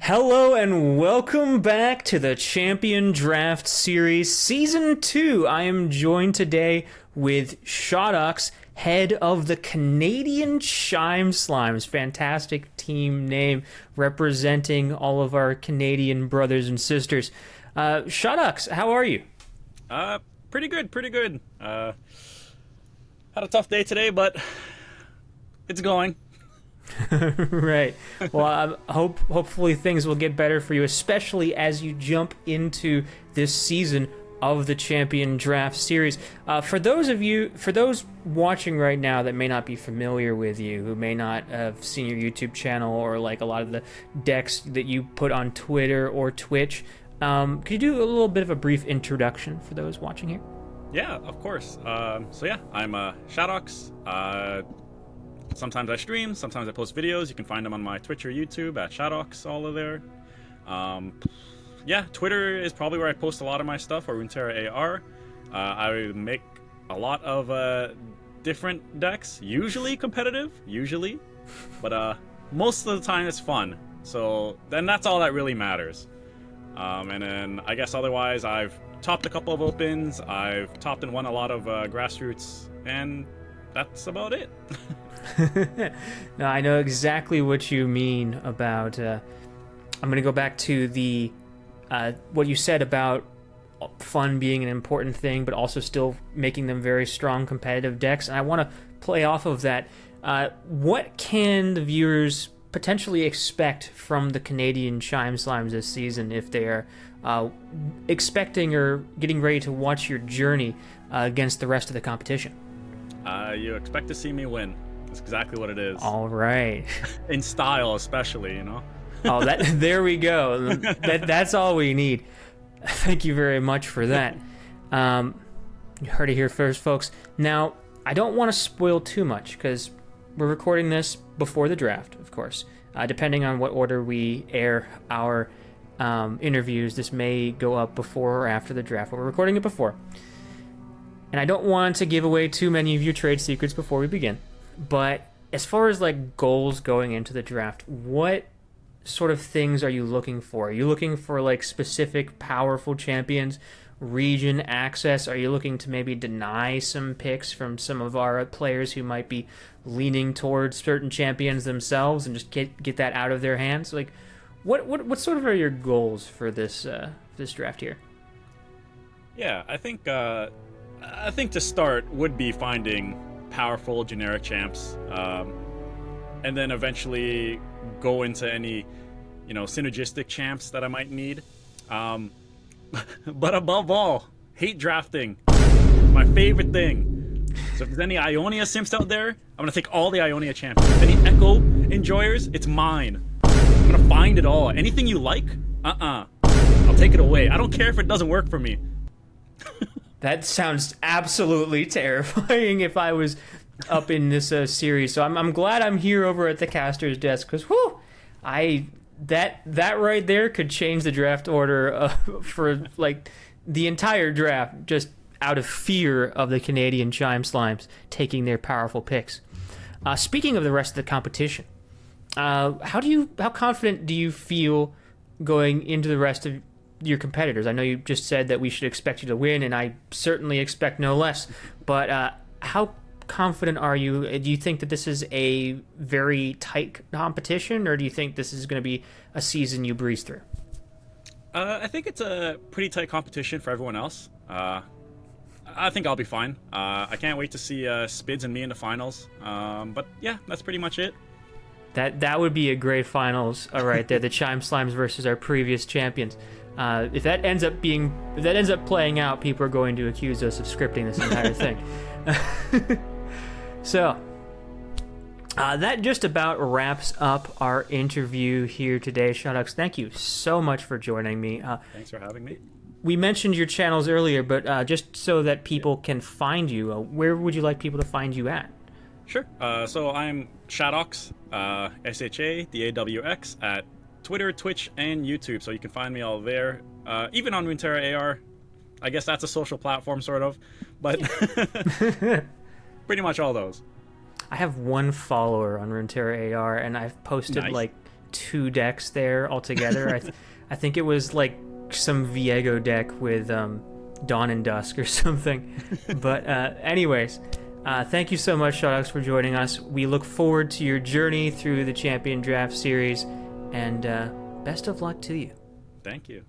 Hello and welcome back to the Champion Draft Series Season 2. I am joined today with Shadawx, head of the Canadian Chime Slimes. Fantastic team name representing all of our Canadian brothers and sisters. Shadawx, how are you? Pretty good. Had a tough day today, but it's going. Right. Well, hopefully things will get better for you, especially as you jump into this season of the Champion Draft Series. For those watching right now that may not be familiar with you, who may not have seen your YouTube channel or like a lot of the decks that you put on Twitter or Twitch, could you do a little bit of a brief introduction for those watching here? Yeah, of course. I'm Shadawx. Sometimes I stream, sometimes I post videos. You can find them on my Twitch or YouTube at Shadawx, all of there. Twitter is probably where I post a lot of my stuff, or Runeterra AR. I make a lot of different decks, usually competitive, but most of the time it's fun. So then that's all that really matters. And then I guess otherwise I've topped a couple of opens, I've topped and won a lot of grassroots, and that's about it. No, I know exactly what you mean about. I'm going to go back to the what you said about fun being an important thing, but also still making them very strong competitive decks. And I want to play off of that. What can the viewers potentially expect from the Canadian Chime Slimes this season if they are expecting or getting ready to watch your journey against the rest of the competition? You expect to see me win. That's exactly what it is. All right. In style, especially, you know? Oh, there we go. That's all we need. Thank you very much for that. You heard it here first, folks. Now, I don't want to spoil too much because we're recording this before the draft, of course. Depending on what order we air our interviews, this may go up before or after the draft, but we're recording it before. And I don't want to give away too many of your trade secrets before we begin. But as far as like goals going into the draft, what sort of things are you looking for? Are you looking for like specific powerful champions, region access? Are you looking to maybe deny some picks from some of our players who might be leaning towards certain champions themselves and just get that out of their hands? Like, what sort of are your goals for this draft here? Yeah, I think to start would be finding powerful generic champs, and then eventually go into any, synergistic champs that I might need. But above all, hate drafting. It's my favorite thing. So if there's any Ionia simps out there, I'm gonna take all the Ionia champions. If any Echo enjoyers, it's mine. I'm gonna find it all. Anything you like, I'll take it away. I don't care if it doesn't work for me. That sounds absolutely terrifying if I was up in this series. So I'm glad I'm here over at the caster's desk because that right there could change the draft order for like the entire draft just out of fear of the Canadian Chime Slimes taking their powerful picks. Speaking of the rest of the competition, how confident do you feel going into the rest of your competitors? I know you just said that we should expect you to win, and I certainly expect no less. But how confident are you? Do you think that this is a very tight competition, or do you think this is going to be a season you breeze through? I think it's a pretty tight competition for everyone else. I think I'll be fine. I can't wait to see Spids and me in the finals. But yeah, that's pretty much it. That would be a great finals right there. The Chime Slimes versus our previous champions. If that ends up playing out, people are going to accuse us of scripting this entire thing. So, that just about wraps up our interview here today. Shadawx, thank you so much for joining me. Thanks for having me. We mentioned your channels earlier, but just so that people can find you, where would you like people to find you at? Sure. So I'm Shadawx, SHADAWX, at Twitter, Twitch, and YouTube. So you can find me all there. Even on Runeterra AR. I guess that's a social platform, sort of. But pretty much all those. I have one follower on Runeterra AR, and I've posted Nice. like 2 decks there altogether. I think it was like some Viego deck with Dawn and Dusk or something. But anyways, thank you so much, Shadawx, for joining us. We look forward to your journey through the Champion Draft Series, and best of luck to you. Thank you.